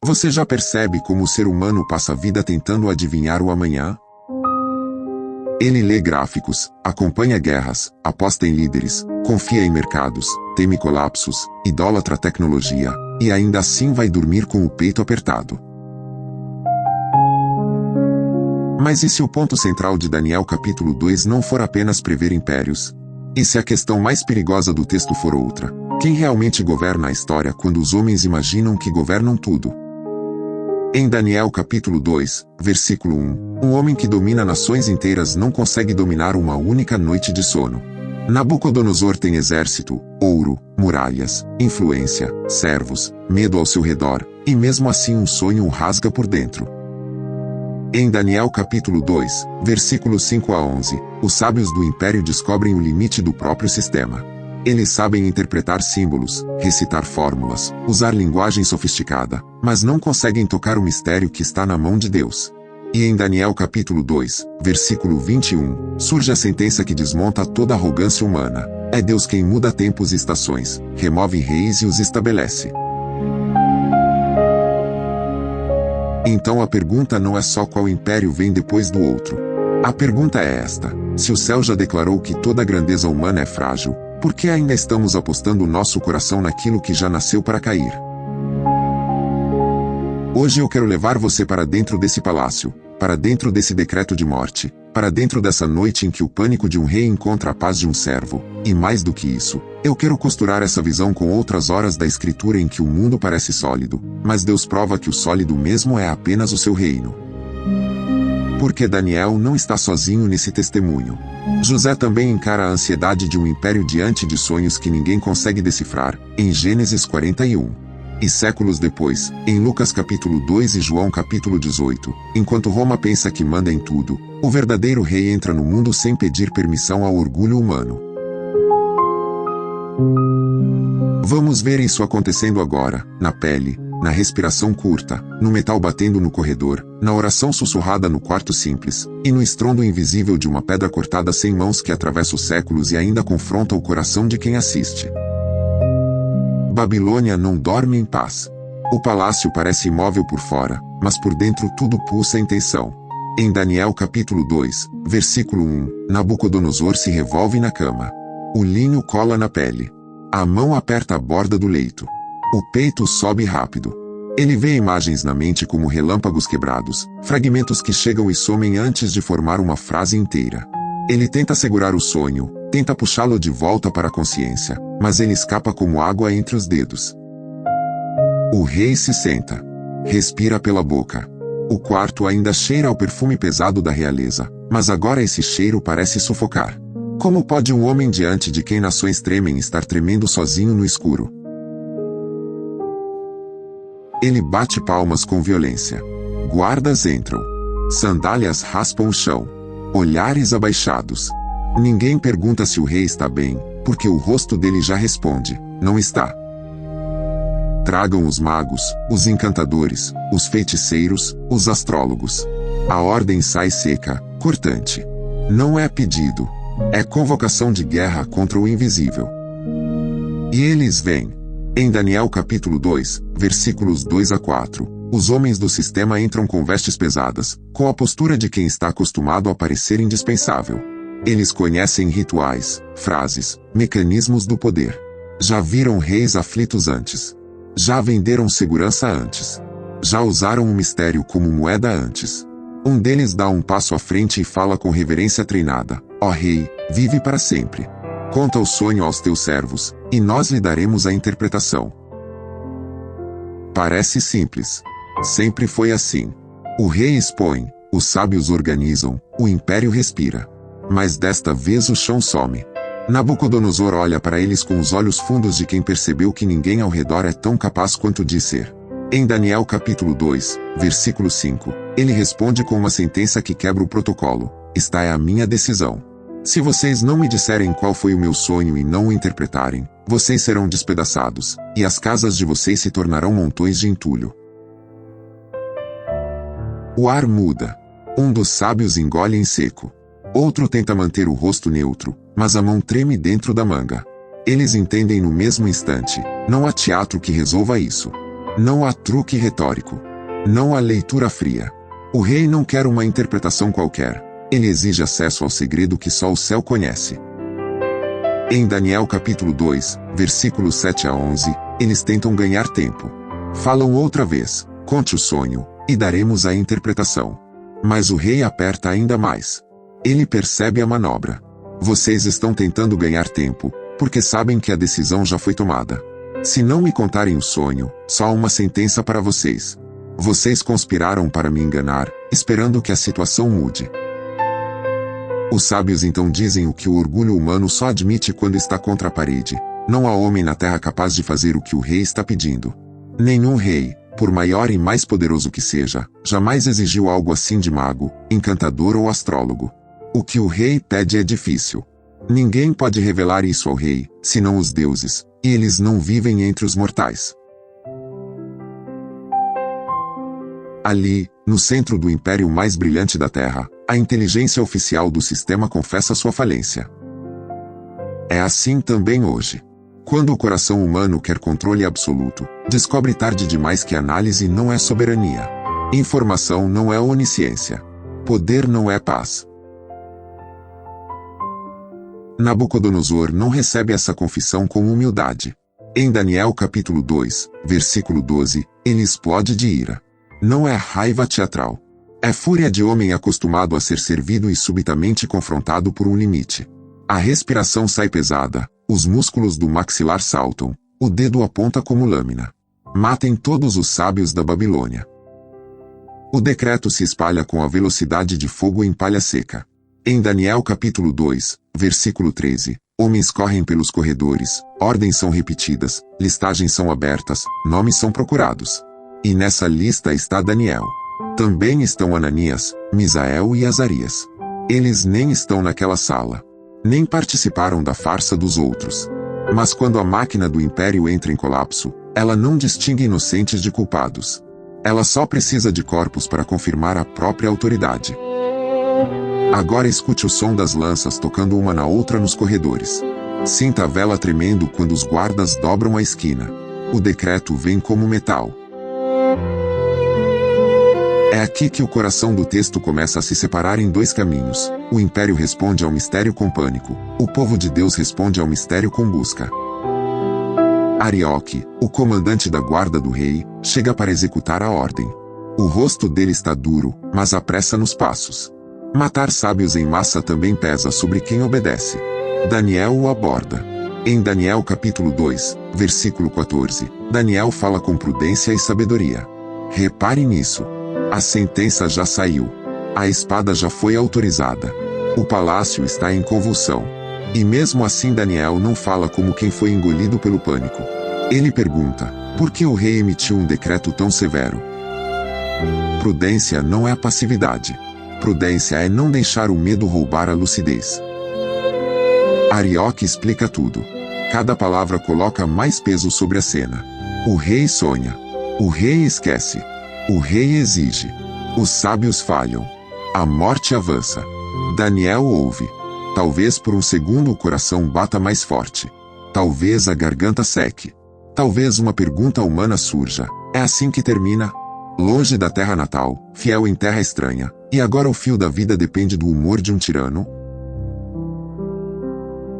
Você já percebe como o ser humano passa a vida tentando adivinhar o amanhã? Ele lê gráficos, acompanha guerras, aposta em líderes, confia em mercados, teme colapsos, idolatra a tecnologia, e ainda assim vai dormir com o peito apertado. Mas e se o ponto central de Daniel capítulo 2 não for apenas prever impérios? E se a questão mais perigosa do texto for outra? Quem realmente governa a história quando os homens imaginam que governam tudo? Em Daniel capítulo 2, versículo 1, um homem que domina nações inteiras não consegue dominar uma única noite de sono. Nabucodonosor tem exército, ouro, muralhas, influência, servos, medo ao seu redor, e mesmo assim um sonho o rasga por dentro. Em Daniel capítulo 2, versículos 5 a 11, os sábios do império descobrem o limite do próprio sistema. Eles sabem interpretar símbolos, recitar fórmulas, usar linguagem sofisticada, mas não conseguem tocar o mistério que está na mão de Deus. E em Daniel capítulo 2, versículo 21, surge a sentença que desmonta toda a arrogância humana. É Deus quem muda tempos e estações, remove reis e os estabelece. Então a pergunta não é só qual império vem depois do outro. A pergunta é esta: se o céu já declarou que toda a grandeza humana é frágil, por que ainda estamos apostando o nosso coração naquilo que já nasceu para cair? Hoje eu quero levar você para dentro desse palácio, para dentro desse decreto de morte, para dentro dessa noite em que o pânico de um rei encontra a paz de um servo, e mais do que isso, eu quero costurar essa visão com outras horas da escritura em que o mundo parece sólido, mas Deus prova que o sólido mesmo é apenas o seu reino. Porque Daniel não está sozinho nesse testemunho. José também encara a ansiedade de um império diante de sonhos que ninguém consegue decifrar, em Gênesis 41. E séculos depois, em Lucas capítulo 2 e João capítulo 18, enquanto Roma pensa que manda em tudo, o verdadeiro rei entra no mundo sem pedir permissão ao orgulho humano. Vamos ver isso acontecendo agora, na pele, na respiração curta, no metal batendo no corredor, na oração sussurrada no quarto simples, e no estrondo invisível de uma pedra cortada sem mãos que atravessa os séculos e ainda confronta o coração de quem assiste. Babilônia não dorme em paz. O palácio parece imóvel por fora, mas por dentro tudo pulsa em tensão. Em Daniel capítulo 2, versículo 1, Nabucodonosor se revolve na cama. O linho cola na pele. A mão aperta a borda do leito. O peito sobe rápido. Ele vê imagens na mente como relâmpagos quebrados, fragmentos que chegam e somem antes de formar uma frase inteira. Ele tenta segurar o sonho, tenta puxá-lo de volta para a consciência, mas ele escapa como água entre os dedos. O rei se senta. Respira pela boca. O quarto ainda cheira ao perfume pesado da realeza, mas agora esse cheiro parece sufocar. Como pode um homem diante de quem nações tremem estar tremendo sozinho no escuro? Ele bate palmas com violência. Guardas entram. Sandálias raspam o chão. Olhares abaixados. Ninguém pergunta se o rei está bem, porque o rosto dele já responde: não está. Tragam os magos, os encantadores, os feiticeiros, os astrólogos. A ordem sai seca, cortante. Não é pedido. É convocação de guerra contra o invisível. E eles vêm. Em Daniel capítulo 2, versículos 2 a 4, os homens do sistema entram com vestes pesadas, com a postura de quem está acostumado a parecer indispensável. Eles conhecem rituais, frases, mecanismos do poder. Já viram reis aflitos antes. Já venderam segurança antes. Já usaram o mistério como moeda antes. Um deles dá um passo à frente e fala com reverência treinada: ó rei, vive para sempre. Conta o sonho aos teus servos, e nós lhe daremos a interpretação. Parece simples. Sempre foi assim. O rei expõe, os sábios organizam, o império respira. Mas desta vez o chão some. Nabucodonosor olha para eles com os olhos fundos de quem percebeu que ninguém ao redor é tão capaz quanto diz ser. Em Daniel capítulo 2, versículo 5, ele responde com uma sentença que quebra o protocolo: esta é a minha decisão. Se vocês não me disserem qual foi o meu sonho e não o interpretarem, vocês serão despedaçados, e as casas de vocês se tornarão montões de entulho. O ar muda. Um dos sábios engole em seco. Outro tenta manter o rosto neutro, mas a mão treme dentro da manga. Eles entendem no mesmo instante: não há teatro que resolva isso. Não há truque retórico. Não há leitura fria. O rei não quer uma interpretação qualquer. Ele exige acesso ao segredo que só o céu conhece. Em Daniel capítulo 2, versículos 7 a 11, eles tentam ganhar tempo. Falam outra vez, conte o sonho, e daremos a interpretação. Mas o rei aperta ainda mais. Ele percebe a manobra. Vocês estão tentando ganhar tempo, porque sabem que a decisão já foi tomada. Se não me contarem o sonho, só há uma sentença para vocês. Vocês conspiraram para me enganar, esperando que a situação mude. Os sábios então dizem o que o orgulho humano só admite quando está contra a parede. Não há homem na terra capaz de fazer o que o rei está pedindo. Nenhum rei, por maior e mais poderoso que seja, jamais exigiu algo assim de mago, encantador ou astrólogo. O que o rei pede é difícil. Ninguém pode revelar isso ao rei, senão os deuses, e eles não vivem entre os mortais. Ali, no centro do império mais brilhante da Terra, a inteligência oficial do sistema confessa sua falência. É assim também hoje. Quando o coração humano quer controle absoluto, descobre tarde demais que análise não é soberania. Informação não é onisciência. Poder não é paz. Nabucodonosor não recebe essa confissão com humildade. Em Daniel capítulo 2, versículo 12, ele explode de ira. Não é raiva teatral. É fúria de homem acostumado a ser servido e subitamente confrontado por um limite. A respiração sai pesada, os músculos do maxilar saltam, o dedo aponta como lâmina. Matem todos os sábios da Babilônia. O decreto se espalha com a velocidade de fogo em palha seca. Em Daniel capítulo 2, versículo 13, homens correm pelos corredores, ordens são repetidas, listagens são abertas, nomes são procurados. E nessa lista está Daniel. Também estão Ananias, Misael e Azarias. Eles nem estão naquela sala. Nem participaram da farsa dos outros. Mas quando a máquina do império entra em colapso, ela não distingue inocentes de culpados. Ela só precisa de corpos para confirmar a própria autoridade. Agora escute o som das lanças tocando uma na outra nos corredores. Sinta a vela tremendo quando os guardas dobram a esquina. O decreto vem como metal. É aqui que o coração do texto começa a se separar em dois caminhos. O império responde ao mistério com pânico. O povo de Deus responde ao mistério com busca. Arioque, o comandante da guarda do rei, chega para executar a ordem. O rosto dele está duro, mas apressa nos passos. Matar sábios em massa também pesa sobre quem obedece. Daniel o aborda. Em Daniel capítulo 2, versículo 14, Daniel fala com prudência e sabedoria. Repare nisso. A sentença já saiu. A espada já foi autorizada. O palácio está em convulsão. E mesmo assim Daniel não fala como quem foi engolido pelo pânico. Ele pergunta, por que o rei emitiu um decreto tão severo? Prudência não é passividade. Prudência é não deixar o medo roubar a lucidez. Arioque explica tudo. Cada palavra coloca mais peso sobre a cena. O rei sonha. O rei esquece. O rei exige. Os sábios falham. A morte avança. Daniel ouve. Talvez por um segundo o coração bata mais forte. Talvez a garganta seque. Talvez uma pergunta humana surja. É assim que termina? Longe da terra natal, fiel em terra estranha, e agora o fio da vida depende do humor de um tirano?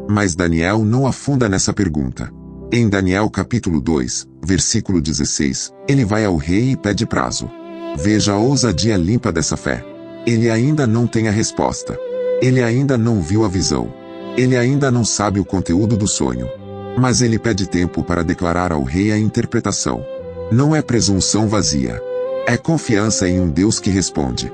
Mas Daniel não afunda nessa pergunta. Em Daniel capítulo 2, versículo 16, ele vai ao rei e pede prazo. Veja a ousadia limpa dessa fé. Ele ainda não tem a resposta. Ele ainda não viu a visão. Ele ainda não sabe o conteúdo do sonho. Mas ele pede tempo para declarar ao rei a interpretação. Não é presunção vazia. É confiança em um Deus que responde.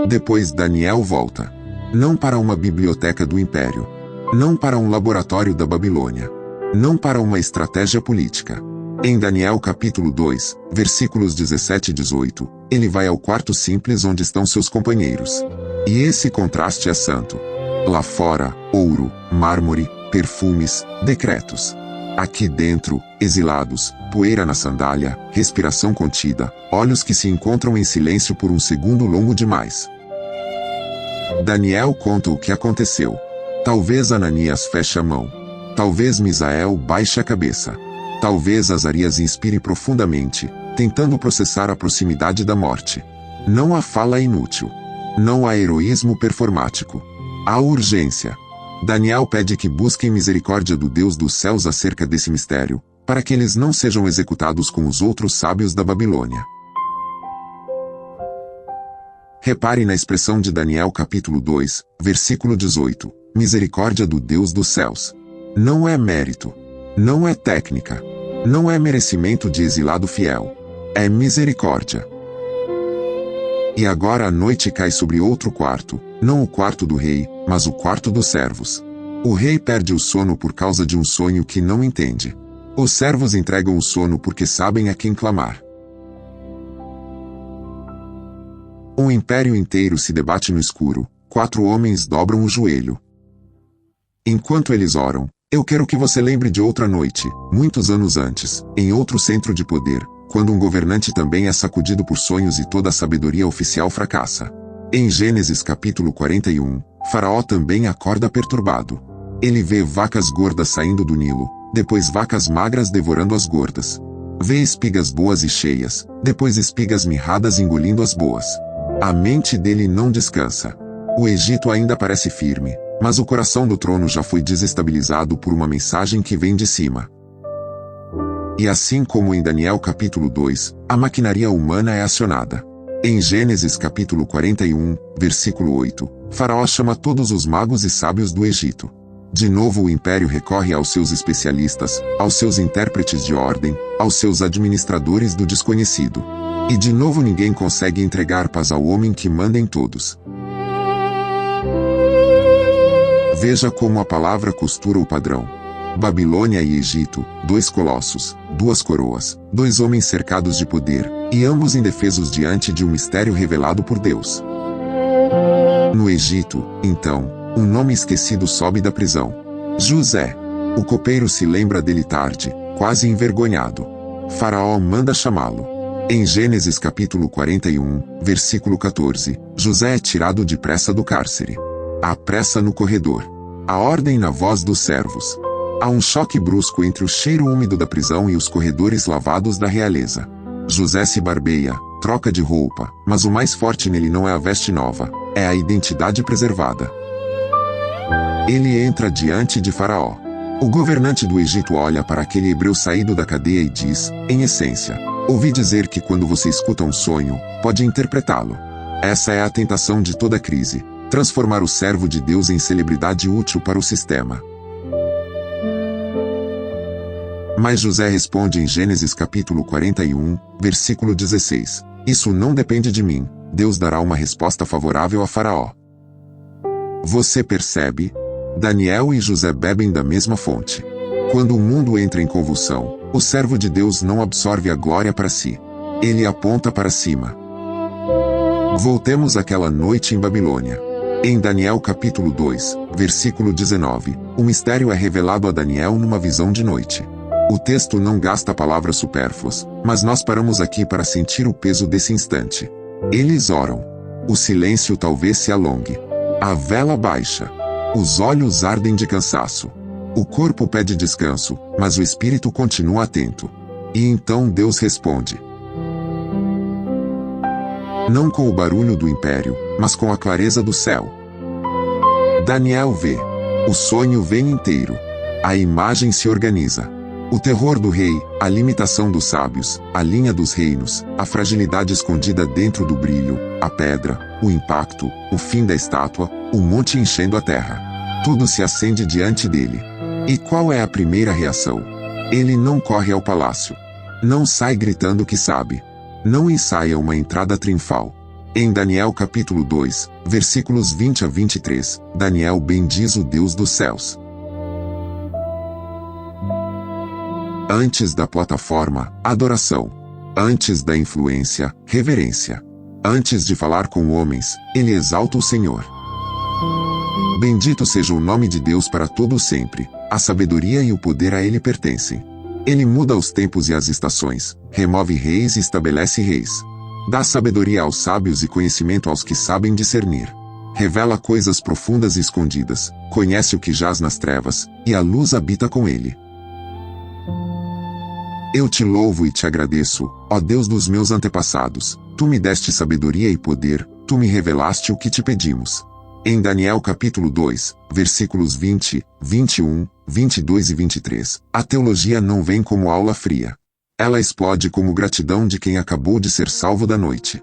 Depois Daniel volta. Não para uma biblioteca do império. Não para um laboratório da Babilônia. Não para uma estratégia política. Em Daniel capítulo 2, versículos 17 e 18, ele vai ao quarto simples onde estão seus companheiros. E esse contraste é santo. Lá fora, ouro, mármore, perfumes, decretos. Aqui dentro, exilados, poeira na sandália, respiração contida, olhos que se encontram em silêncio por um segundo longo demais. Daniel conta o que aconteceu. Talvez Ananias feche a mão. Talvez Misael baixe a cabeça. Talvez Azarias inspire profundamente, tentando processar a proximidade da morte. Não há fala inútil. Não há heroísmo performático. Há urgência. Daniel pede que busquem misericórdia do Deus dos céus acerca desse mistério, para que eles não sejam executados com os outros sábios da Babilônia. Repare na expressão de Daniel capítulo 2, versículo 18. Misericórdia do Deus dos céus. Não é mérito. Não é técnica. Não é merecimento de exilado fiel. É misericórdia. E agora a noite cai sobre outro quarto, não o quarto do rei, mas o quarto dos servos. O rei perde o sono por causa de um sonho que não entende. Os servos entregam o sono porque sabem a quem clamar. Um império inteiro se debate no escuro, 4 homens dobram o joelho. Enquanto eles oram, eu quero que você lembre de outra noite, muitos anos antes, em outro centro de poder, quando um governante também é sacudido por sonhos e toda a sabedoria oficial fracassa. Em Gênesis capítulo 41, Faraó também acorda perturbado. Ele vê vacas gordas saindo do Nilo, depois vacas magras devorando as gordas. Vê espigas boas e cheias, depois espigas mirradas engolindo as boas. A mente dele não descansa. O Egito ainda parece firme, mas o coração do trono já foi desestabilizado por uma mensagem que vem de cima. E assim como em Daniel capítulo 2, a maquinaria humana é acionada. Em Gênesis capítulo 41, versículo 8, Faraó chama todos os magos e sábios do Egito. De novo o império recorre aos seus especialistas, aos seus intérpretes de ordem, aos seus administradores do desconhecido. E de novo ninguém consegue entregar paz ao homem que manda em todos. Veja como a palavra costura o padrão. Babilônia e Egito, 2 colossos, 2 coroas, 2 homens cercados de poder, e ambos indefesos diante de um mistério revelado por Deus. No Egito, então, um nome esquecido sobe da prisão. José. O copeiro se lembra dele tarde, quase envergonhado. Faraó manda chamá-lo. Em Gênesis capítulo 41, versículo 14, José é tirado depressa do cárcere. Há pressa no corredor. Há ordem na voz dos servos. Há um choque brusco entre o cheiro úmido da prisão e os corredores lavados da realeza. José se barbeia, troca de roupa, mas o mais forte nele não é a veste nova, é a identidade preservada. Ele entra diante de Faraó. O governante do Egito olha para aquele hebreu saído da cadeia e diz, em essência, ouvi dizer que quando você escuta um sonho, pode interpretá-lo. Essa é a tentação de toda crise, transformar o servo de Deus em celebridade útil para o sistema. Mas José responde em Gênesis capítulo 41, versículo 16, isso não depende de mim, Deus dará uma resposta favorável a Faraó. Você percebe? Daniel e José bebem da mesma fonte. Quando o mundo entra em convulsão, o servo de Deus não absorve a glória para si. Ele aponta para cima. Voltemos àquela noite em Babilônia. Em Daniel capítulo 2, versículo 19, o mistério é revelado a Daniel numa visão de noite. O texto não gasta palavras supérfluas, mas nós paramos aqui para sentir o peso desse instante. Eles oram. O silêncio talvez se alongue. A vela baixa. Os olhos ardem de cansaço. O corpo pede descanso, mas o espírito continua atento. E então Deus responde. Não com o barulho do império, mas com a clareza do céu. Daniel vê. O sonho vem inteiro. A imagem se organiza. O terror do rei, a limitação dos sábios, a linha dos reinos, a fragilidade escondida dentro do brilho, a pedra, o impacto, o fim da estátua, o monte enchendo a terra. Tudo se acende diante dele. E qual é a primeira reação? Ele não corre ao palácio. Não sai gritando que sabe. Não ensaia uma entrada triunfal. Em Daniel capítulo 2, versículos 20 a 23, Daniel bendiz o Deus dos céus. Antes da plataforma, adoração. Antes da influência, reverência. Antes de falar com homens, ele exalta o Senhor. Bendito seja o nome de Deus para todo sempre. A sabedoria e o poder a ele pertencem. Ele muda os tempos e as estações, remove reis e estabelece reis. Dá sabedoria aos sábios e conhecimento aos que sabem discernir. Revela coisas profundas e escondidas, conhece o que jaz nas trevas, e a luz habita com ele. Eu te louvo e te agradeço, ó Deus dos meus antepassados. Tu me deste sabedoria e poder, tu me revelaste o que te pedimos. Em Daniel capítulo 2, versículos 20, 21, 22 e 23, a teologia não vem como aula fria. Ela explode como gratidão de quem acabou de ser salvo da noite.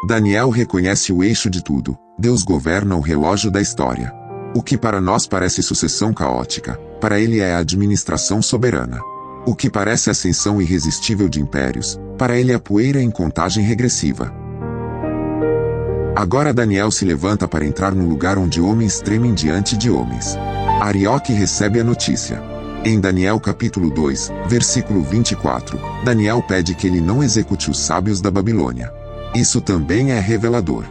Daniel reconhece o eixo de tudo. Deus governa o relógio da história. O que para nós parece sucessão caótica, para ele é a administração soberana. O que parece ascensão irresistível de impérios, para ele é poeira em contagem regressiva. Agora Daniel se levanta para entrar no lugar onde homens tremem diante de homens. Arioque recebe a notícia. Em Daniel capítulo 2, versículo 24, Daniel pede que ele não execute os sábios da Babilônia. Isso também é revelador.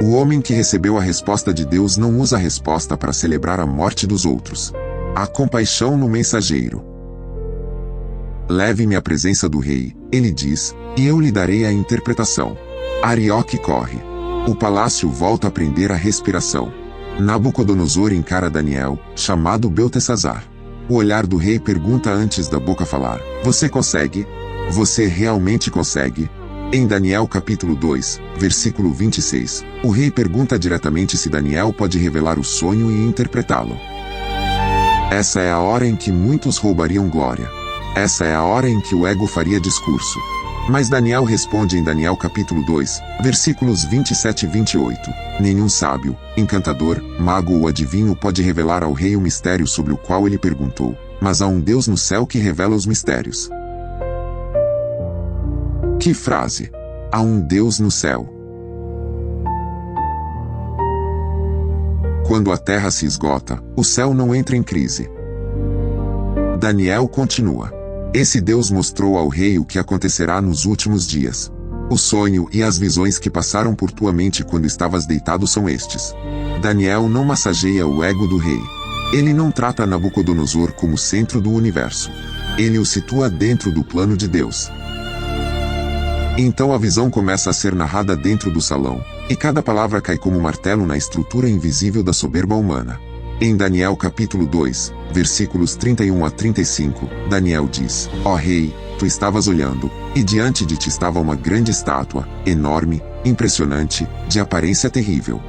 O homem que recebeu a resposta de Deus não usa a resposta para celebrar a morte dos outros. Há compaixão no mensageiro. Leve-me à presença do rei, ele diz, e eu lhe darei a interpretação. Arioque corre. O palácio volta a prender a respiração. Nabucodonosor encara Daniel, chamado Beltesazar. O olhar do rei pergunta antes da boca falar: você consegue? Você realmente consegue? Em Daniel capítulo 2, versículo 26, o rei pergunta diretamente se Daniel pode revelar o sonho e interpretá-lo. Essa é a hora em que muitos roubariam glória. Essa é a hora em que o ego faria discurso. Mas Daniel responde em Daniel capítulo 2, versículos 27 e 28. Nenhum sábio, encantador, mago ou adivinho pode revelar ao rei o mistério sobre o qual ele perguntou, mas há um Deus no céu que revela os mistérios. Que frase! Há um Deus no céu. Quando a terra se esgota, o céu não entra em crise. Daniel continua. Esse Deus mostrou ao rei o que acontecerá nos últimos dias. O sonho e as visões que passaram por tua mente quando estavas deitado são estes. Daniel não massageia o ego do rei. Ele não trata Nabucodonosor como centro do universo. Ele o situa dentro do plano de Deus. Então a visão começa a ser narrada dentro do salão, e cada palavra cai como martelo na estrutura invisível da soberba humana. Em Daniel capítulo 2, versículos 31 a 35, Daniel diz: ó rei, tu estavas olhando, e diante de ti estava uma grande estátua, enorme, impressionante, de aparência terrível.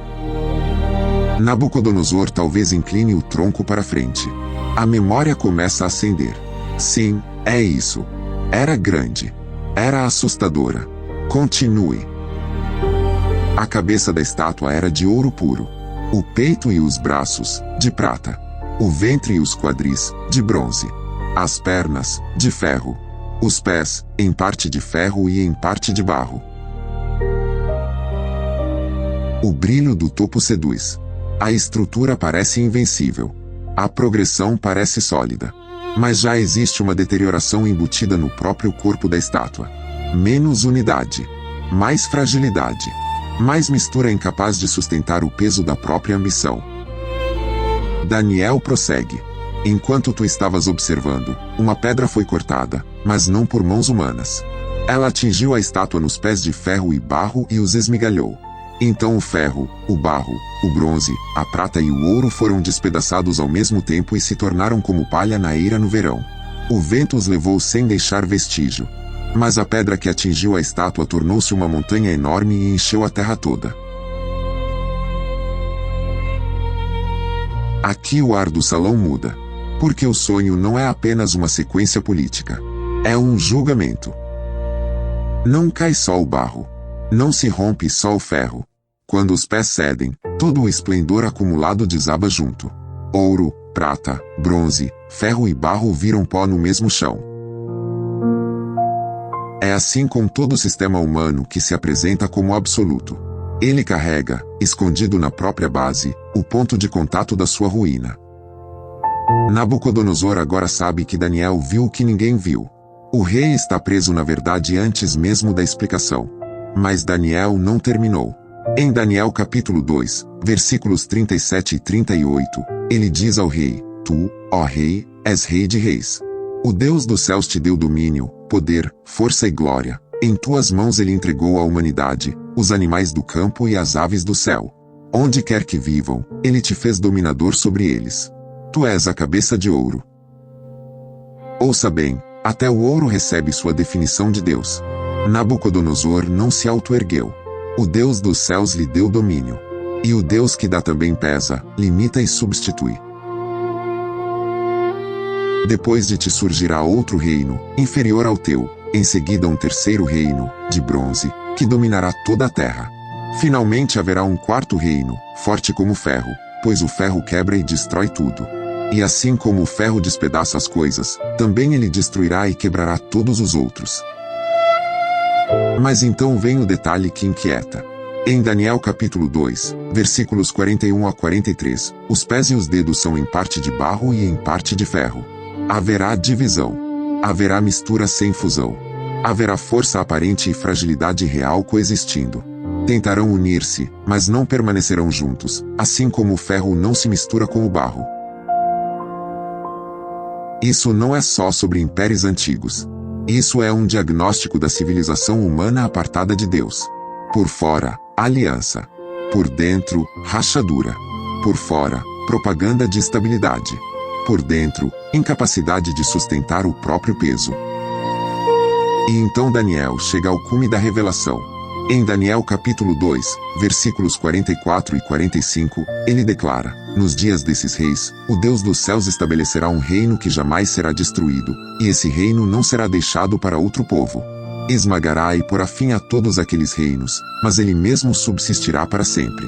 Nabucodonosor talvez incline o tronco para frente. A memória começa a acender. Sim, é isso. Era grande. Era assustadora. Continue. A cabeça da estátua era de ouro puro. O peito e os braços, de prata. O ventre e os quadris, de bronze. As pernas, de ferro. Os pés, em parte de ferro e em parte de barro. O brilho do topo seduz. A estrutura parece invencível. A progressão parece sólida. Mas já existe uma deterioração embutida no próprio corpo da estátua. Menos unidade. Mais fragilidade. Mais mistura incapaz de sustentar o peso da própria ambição. Daniel prossegue. Enquanto tu estavas observando, uma pedra foi cortada, mas não por mãos humanas. Ela atingiu a estátua nos pés de ferro e barro e os esmigalhou. Então o ferro, o barro, o bronze, a prata e o ouro foram despedaçados ao mesmo tempo e se tornaram como palha na eira no verão. O vento os levou sem deixar vestígio. Mas a pedra que atingiu a estátua tornou-se uma montanha enorme e encheu a terra toda. Aqui o ar do salão muda. Porque o sonho não é apenas uma sequência política. É um julgamento. Não cai só o barro. Não se rompe só o ferro. Quando os pés cedem, todo o esplendor acumulado desaba junto. Ouro, prata, bronze, ferro e barro viram pó no mesmo chão. É assim com todo o sistema humano que se apresenta como absoluto. Ele carrega, escondido na própria base, o ponto de contato da sua ruína. Nabucodonosor agora sabe que Daniel viu o que ninguém viu. O rei está preso na verdade antes mesmo da explicação. Mas Daniel não terminou. Em Daniel capítulo 2, versículos 37 e 38, ele diz ao rei: tu, ó rei, és rei de reis. O Deus dos céus te deu domínio, poder, força e glória. Em tuas mãos ele entregou a humanidade, os animais do campo e as aves do céu. Onde quer que vivam, ele te fez dominador sobre eles. Tu és a cabeça de ouro. Ouça bem, Até o ouro recebe sua definição de Deus. Nabucodonosor não se auto-ergueu. O Deus dos céus lhe deu domínio. E o Deus que dá também pesa, limita e substitui. Depois de ti surgirá outro reino, inferior ao teu, em seguida um terceiro reino, de bronze, que dominará toda a terra. Finalmente haverá um quarto reino, forte como ferro, pois o ferro quebra e destrói tudo. E assim como o ferro despedaça as coisas, também ele destruirá e quebrará todos os outros. Mas então vem o detalhe que inquieta. Em Daniel capítulo 2, versículos 41 a 43, os pés e os dedos são em parte de barro e em parte de ferro. Haverá divisão. Haverá mistura sem fusão. Haverá força aparente e fragilidade real coexistindo. Tentarão unir-se, mas não permanecerão juntos, assim como o ferro não se mistura com o barro. Isso não é só sobre impérios antigos. Isso é um diagnóstico da civilização humana apartada de Deus. Por fora, aliança. Por dentro, rachadura. Por fora, propaganda de estabilidade. Por dentro, incapacidade de sustentar o próprio peso. E então Daniel chega ao cume da revelação. Em Daniel capítulo 2, versículos 44 e 45, ele declara: nos dias desses reis, o Deus dos céus estabelecerá um reino que jamais será destruído, e esse reino não será deixado para outro povo. Esmagará e porá fim a todos aqueles reinos, mas ele mesmo subsistirá para sempre.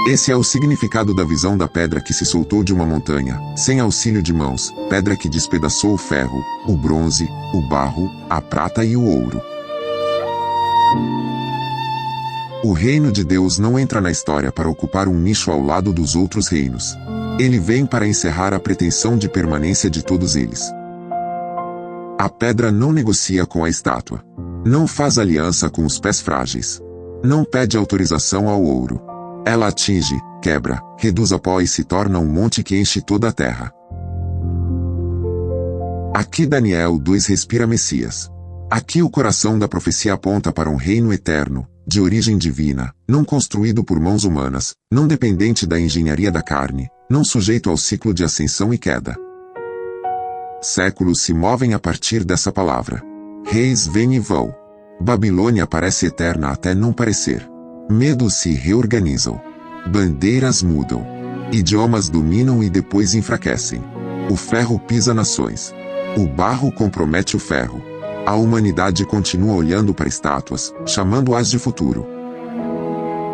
Esse é o significado da visão da pedra que se soltou de uma montanha, sem auxílio de mãos, pedra que despedaçou o ferro, o bronze, o barro, a prata e o ouro. O reino de Deus não entra na história para ocupar um nicho ao lado dos outros reinos. Ele vem para encerrar a pretensão de permanência de todos eles. A pedra não negocia com a estátua. Não faz aliança com os pés frágeis. Não pede autorização ao ouro. Ela atinge, quebra, reduz a pó e se torna um monte que enche toda a terra. Aqui Daniel 2 respira Messias. Aqui o coração da profecia aponta para um reino eterno, de origem divina, não construído por mãos humanas, não dependente da engenharia da carne, não sujeito ao ciclo de ascensão e queda. Séculos se movem a partir dessa palavra. Reis vêm e vão. Babilônia parece eterna até não parecer. Medos se reorganizam. Bandeiras mudam. Idiomas dominam e depois enfraquecem. O ferro pisa nações. O barro compromete o ferro. A humanidade continua olhando para estátuas, chamando-as de futuro.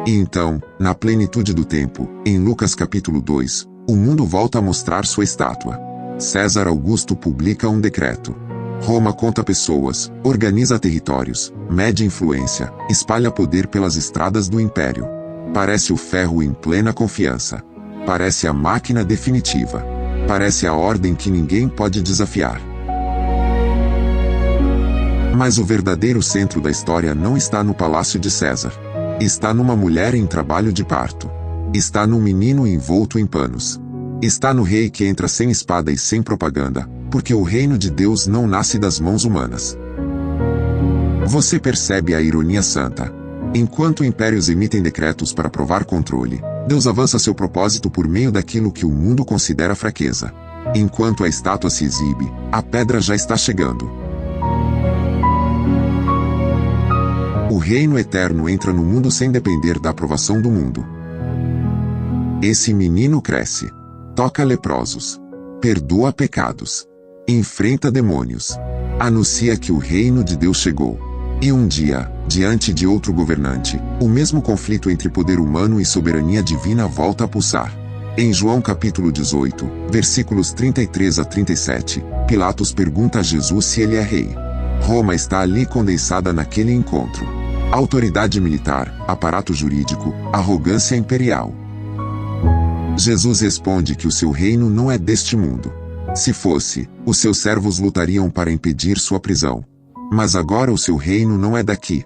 E então, na plenitude do tempo, em Lucas capítulo 2, o mundo volta a mostrar sua estátua. César Augusto publica um decreto. Roma conta pessoas, organiza territórios, mede influência, espalha poder pelas estradas do império. Parece o ferro em plena confiança. Parece a máquina definitiva. Parece a ordem que ninguém pode desafiar. Mas o verdadeiro centro da história não está no palácio de César. Está numa mulher em trabalho de parto. Está num menino envolto em panos. Está no rei que entra sem espada e sem propaganda, porque o reino de Deus não nasce das mãos humanas. Você percebe a ironia santa? Enquanto impérios emitem decretos para provar controle, Deus avança seu propósito por meio daquilo que o mundo considera fraqueza. Enquanto a estátua se exibe, a pedra já está chegando. O reino eterno entra no mundo sem depender da aprovação do mundo. Esse menino cresce. Toca leprosos. Perdoa pecados. Enfrenta demônios. Anuncia que o reino de Deus chegou. E um dia, diante de outro governante, o mesmo conflito entre poder humano e soberania divina volta a pulsar. Em João capítulo 18, versículos 33 a 37, Pilatos pergunta a Jesus se ele é rei. Roma está ali condensada naquele encontro. Autoridade militar, aparato jurídico, arrogância imperial. Jesus responde que o seu reino não é deste mundo. Se fosse, os seus servos lutariam para impedir sua prisão. Mas agora o seu reino não é daqui.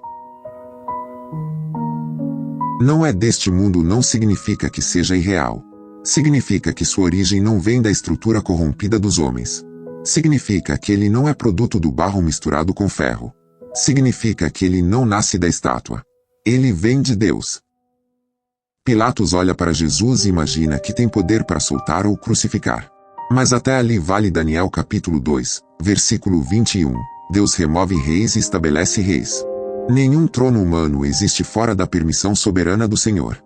Não é deste mundo não significa que seja irreal. Significa que sua origem não vem da estrutura corrompida dos homens. Significa que ele não é produto do barro misturado com ferro. Significa que ele não nasce da estátua. Ele vem de Deus. Pilatos olha para Jesus e imagina que tem poder para soltar ou crucificar. Mas até ali vale Daniel capítulo 2, versículo 21. Deus remove reis e estabelece reis. Nenhum trono humano existe fora da permissão soberana do Senhor.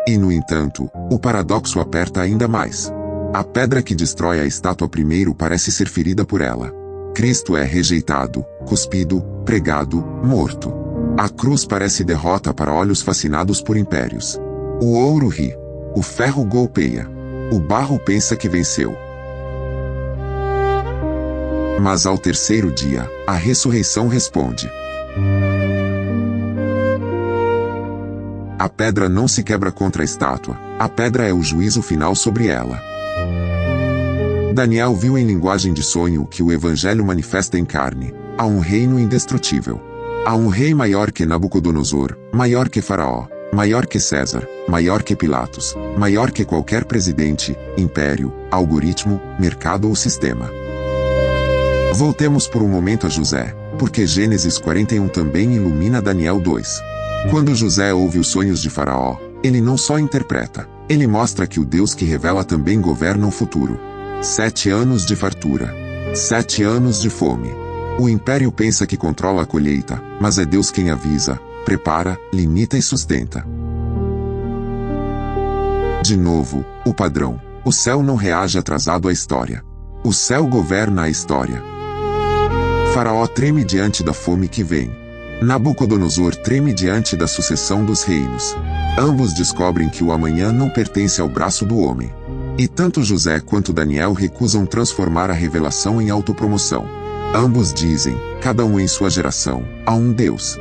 E no entanto, o paradoxo aperta ainda mais. A pedra que destrói a estátua primeiro parece ser ferida por ela. Cristo é rejeitado, cuspido, pregado, morto. A cruz parece derrota para olhos fascinados por impérios. O ouro ri. O ferro golpeia. O barro pensa que venceu. Mas ao terceiro dia, a ressurreição responde. A pedra não se quebra contra a estátua, a pedra é o juízo final sobre ela. Daniel viu em linguagem de sonho que o Evangelho manifesta em carne. Há um reino indestrutível. Há um rei maior que Nabucodonosor, maior que Faraó, maior que César, maior que Pilatos, maior que qualquer presidente, império, algoritmo, mercado ou sistema. Voltemos por um momento a José, porque Gênesis 41 também ilumina Daniel 2. Quando José ouve os sonhos de Faraó, ele não só interpreta, ele mostra que o Deus que revela também governa o futuro. 7 anos de fartura. 7 anos de fome. O império pensa que controla a colheita, mas é Deus quem avisa, prepara, limita e sustenta. De novo, o padrão. O céu não reage atrasado à história. O céu governa a história. Faraó treme diante da fome que vem. Nabucodonosor treme diante da sucessão dos reinos. Ambos descobrem que o amanhã não pertence ao braço do homem. E tanto José quanto Daniel recusam transformar a revelação em autopromoção. Ambos dizem, cada um em sua geração, há um Deus.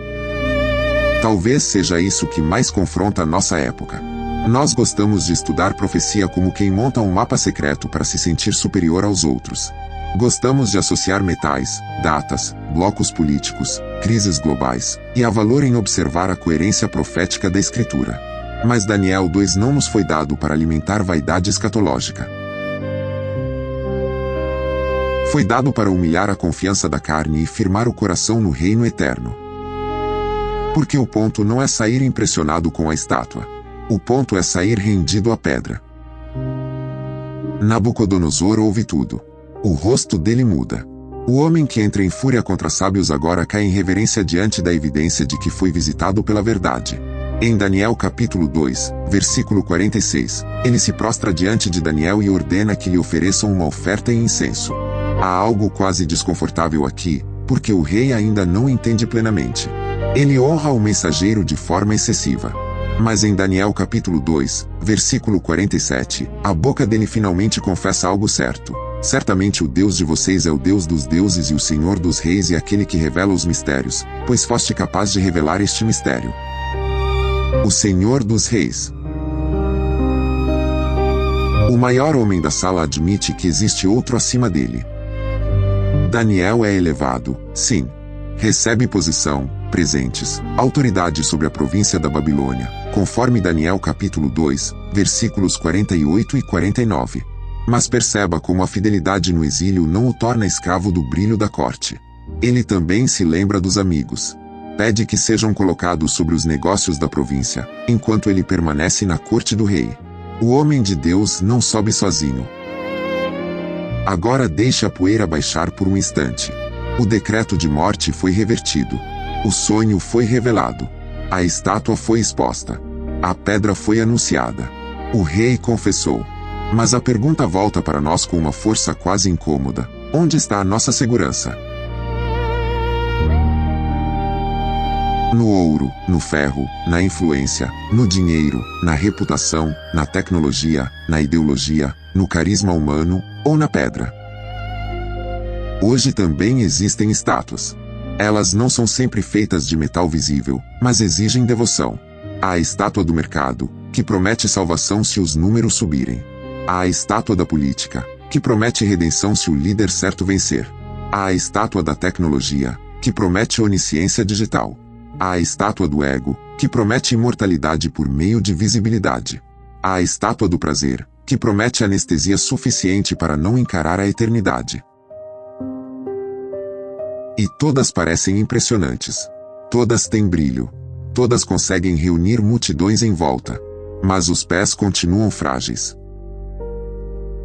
Talvez seja isso que mais confronta a nossa época. Nós gostamos de estudar profecia como quem monta um mapa secreto para se sentir superior aos outros. Gostamos de associar metais, datas, blocos políticos, crises globais, e há valor em observar a coerência profética da Escritura. Mas Daniel 2 não nos foi dado para alimentar vaidade escatológica. Foi dado para humilhar a confiança da carne e firmar o coração no reino eterno. Porque o ponto não é sair impressionado com a estátua. O ponto é sair rendido à pedra. Nabucodonosor ouve tudo. O rosto dele muda. O homem que entra em fúria contra sábios agora cai em reverência diante da evidência de que foi visitado pela verdade. Em Daniel capítulo 2, versículo 46, ele se prostra diante de Daniel e ordena que lhe ofereçam uma oferta em incenso. Há algo quase desconfortável aqui, porque o rei ainda não entende plenamente. Ele honra o mensageiro de forma excessiva. Mas em Daniel capítulo 2, versículo 47, a boca dele finalmente confessa algo certo. Certamente o Deus de vocês é o Deus dos deuses e o Senhor dos reis e aquele que revela os mistérios, pois foste capaz de revelar este mistério. O Senhor dos reis. O maior homem da sala admite que existe outro acima dele. Daniel é elevado, sim. Recebe posição, presentes, autoridade sobre a província da Babilônia, conforme Daniel capítulo 2, versículos 48 e 49. Mas perceba como a fidelidade no exílio não o torna escravo do brilho da corte. Ele também se lembra dos amigos. Pede que sejam colocados sobre os negócios da província, enquanto ele permanece na corte do rei. O homem de Deus não sobe sozinho. Agora deixe a poeira baixar por um instante. O decreto de morte foi revertido. O sonho foi revelado. A estátua foi exposta. A pedra foi anunciada. O rei confessou. Mas a pergunta volta para nós com uma força quase incômoda. Onde está a nossa segurança? No ouro, no ferro, na influência, no dinheiro, na reputação, na tecnologia, na ideologia, no carisma humano, ou na pedra? Hoje também existem estátuas. Elas não são sempre feitas de metal visível, mas exigem devoção. Há a estátua do mercado, que promete salvação se os números subirem. Há a estátua da política, que promete redenção se o líder certo vencer. Há a estátua da tecnologia, que promete onisciência digital. Há a estátua do ego, que promete imortalidade por meio de visibilidade. Há a estátua do prazer, que promete anestesia suficiente para não encarar a eternidade. E todas parecem impressionantes. Todas têm brilho. Todas conseguem reunir multidões em volta. Mas os pés continuam frágeis.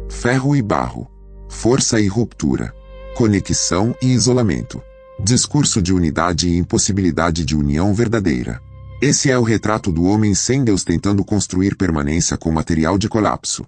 Ferro e barro. força e ruptura, conexão e isolamento, discurso de unidade e impossibilidade de união verdadeira. Esse é o retrato do homem sem Deus tentando construir permanência com material de colapso.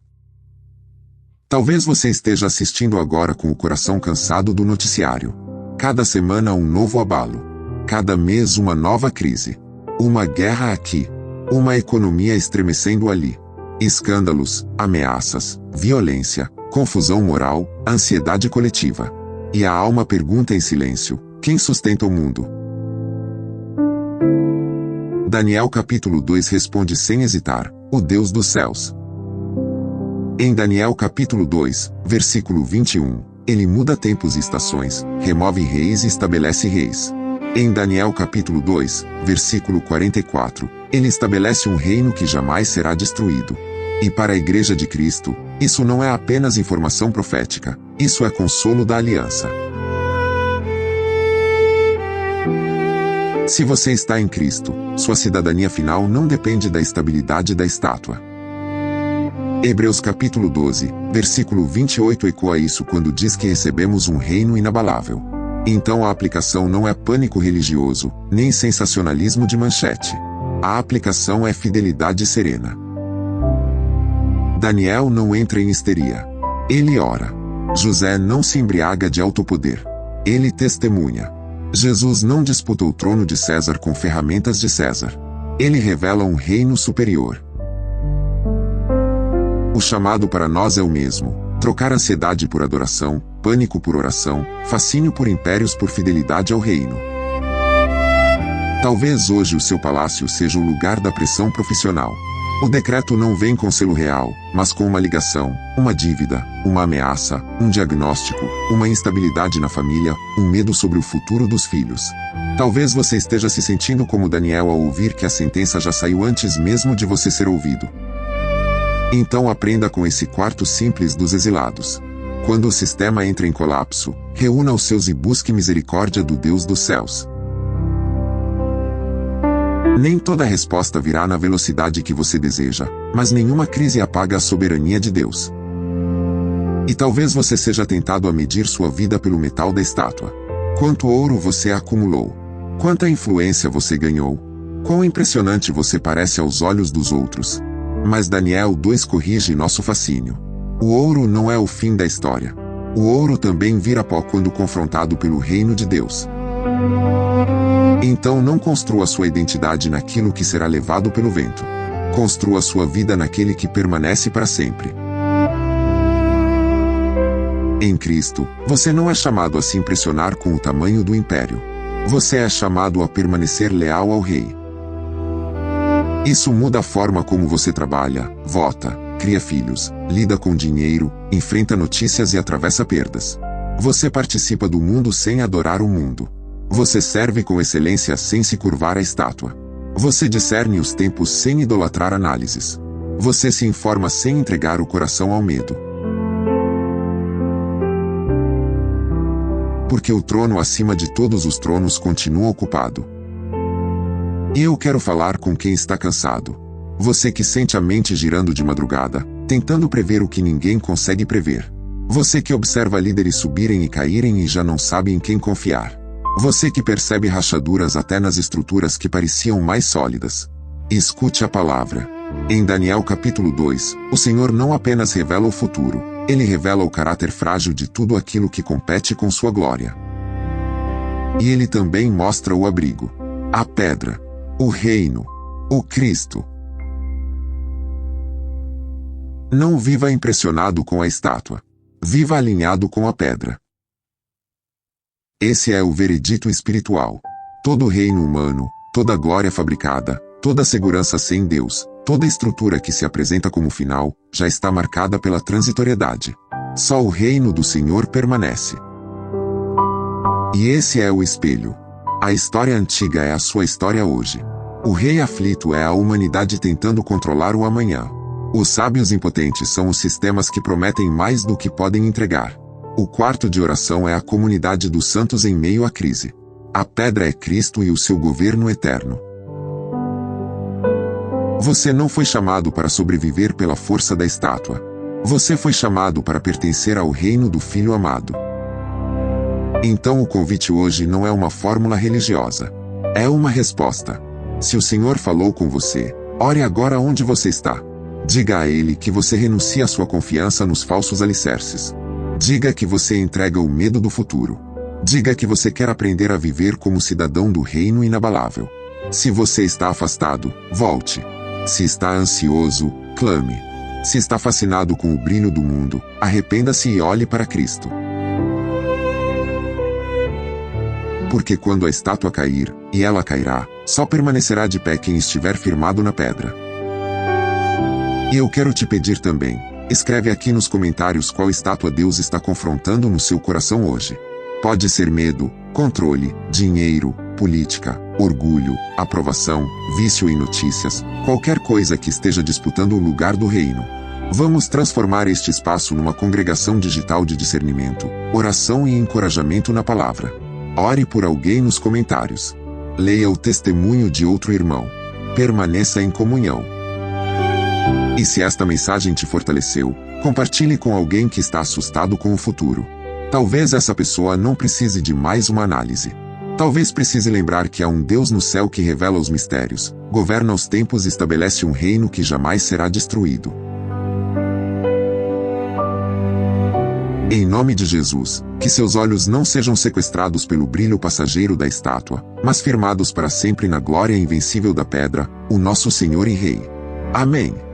Talvez você esteja assistindo agora com o coração cansado do noticiário. Cada semana um novo abalo. Cada mês uma nova crise. Uma guerra aqui. Uma economia estremecendo ali. Escândalos, ameaças, violência, confusão moral, ansiedade coletiva. E a alma pergunta em silêncio: quem sustenta o mundo? Daniel capítulo 2 responde sem hesitar: o Deus dos céus. Em Daniel capítulo 2, versículo 21, ele muda tempos e estações, remove reis e estabelece reis. Em Daniel capítulo 2, versículo 44, ele estabelece um reino que jamais será destruído. E para a Igreja de Cristo, isso não é apenas informação profética, isso é consolo da aliança. Se você está em Cristo, sua cidadania final não depende da estabilidade da estátua. Hebreus capítulo 12, versículo 28 ecoa isso quando diz que recebemos um reino inabalável. Então a aplicação não é pânico religioso, nem sensacionalismo de manchete. A aplicação é fidelidade serena. Daniel não entra em histeria. Ele ora. José não se embriaga de autopoder. Ele testemunha. Jesus não disputa o trono de César com ferramentas de César. Ele revela um reino superior. O chamado para nós é o mesmo: trocar ansiedade por adoração, pânico por oração, fascínio por impérios por fidelidade ao reino. Talvez hoje o seu palácio seja o lugar da pressão profissional. O decreto não vem com selo real, mas com uma ligação, uma dívida, uma ameaça, um diagnóstico, uma instabilidade na família, um medo sobre o futuro dos filhos. Talvez você esteja se sentindo como Daniel ao ouvir que a sentença já saiu antes mesmo de você ser ouvido. Então aprenda com esse quarto simples dos exilados. Quando o sistema entra em colapso, reúna os seus e busque misericórdia do Deus dos céus. Nem toda resposta virá na velocidade que você deseja, mas nenhuma crise apaga a soberania de Deus. E talvez você seja tentado a medir sua vida pelo metal da estátua. Quanto ouro você acumulou? Quanta influência você ganhou? Quão impressionante você parece aos olhos dos outros? Mas Daniel 2 corrige nosso fascínio. O ouro não é o fim da história. O ouro também vira pó quando confrontado pelo reino de Deus. Então não construa sua identidade naquilo que será levado pelo vento. Construa sua vida naquele que permanece para sempre. Em Cristo, você não é chamado a se impressionar com o tamanho do império. Você é chamado a permanecer leal ao Rei. Isso muda a forma como você trabalha, vota, cria filhos, lida com dinheiro, enfrenta notícias e atravessa perdas. Você participa do mundo sem adorar o mundo. Você serve com excelência sem se curvar à estátua. Você discerne os tempos sem idolatrar análises. Você se informa sem entregar o coração ao medo. Porque o trono acima de todos os tronos continua ocupado. E eu quero falar com quem está cansado. Você que sente a mente girando de madrugada, tentando prever o que ninguém consegue prever. Você que observa líderes subirem e caírem e já não sabe em quem confiar. Você que percebe rachaduras até nas estruturas que pareciam mais sólidas. Escute a palavra. Em Daniel capítulo 2, o Senhor não apenas revela o futuro, Ele revela o caráter frágil de tudo aquilo que compete com sua glória. E Ele também mostra o abrigo, a pedra, o reino, o Cristo. Não viva impressionado com a estátua. Viva alinhado com a pedra. Esse é o veredito espiritual. Todo reino humano, toda glória fabricada, toda segurança sem Deus, toda estrutura que se apresenta como final, já está marcada pela transitoriedade. Só o reino do Senhor permanece. E esse é o espelho. A história antiga é a sua história hoje. O rei aflito é a humanidade tentando controlar o amanhã. Os sábios impotentes são os sistemas que prometem mais do que podem entregar. O quarto de oração é a comunidade dos santos em meio à crise. A pedra é Cristo e o seu governo eterno. Você não foi chamado para sobreviver pela força da estátua. Você foi chamado para pertencer ao reino do Filho amado. Então o convite hoje não é uma fórmula religiosa. É uma resposta. Se o Senhor falou com você, ore agora onde você está. Diga a Ele que você renuncia a sua confiança nos falsos alicerces. Diga que você entrega o medo do futuro. Diga que você quer aprender a viver como cidadão do reino inabalável. Se você está afastado, volte. Se está ansioso, clame. Se está fascinado com o brilho do mundo, arrependa-se e olhe para Cristo. Porque quando a estátua cair, e ela cairá, só permanecerá de pé quem estiver firmado na pedra. E eu quero te pedir também, escreve aqui nos comentários qual estátua Deus está confrontando no seu coração hoje. Pode ser medo, controle, dinheiro, política, orgulho, aprovação, vício em notícias, qualquer coisa que esteja disputando o lugar do reino. Vamos transformar este espaço numa congregação digital de discernimento, oração e encorajamento na palavra. Ore por alguém nos comentários. Leia o testemunho de outro irmão. Permaneça em comunhão. E se esta mensagem te fortaleceu, compartilhe com alguém que está assustado com o futuro. Talvez essa pessoa não precise de mais uma análise. Talvez precise lembrar que há um Deus no céu que revela os mistérios, governa os tempos e estabelece um reino que jamais será destruído. Em nome de Jesus, que seus olhos não sejam sequestrados pelo brilho passageiro da estátua, mas firmados para sempre na glória invencível da pedra, o nosso Senhor e Rei. Amém.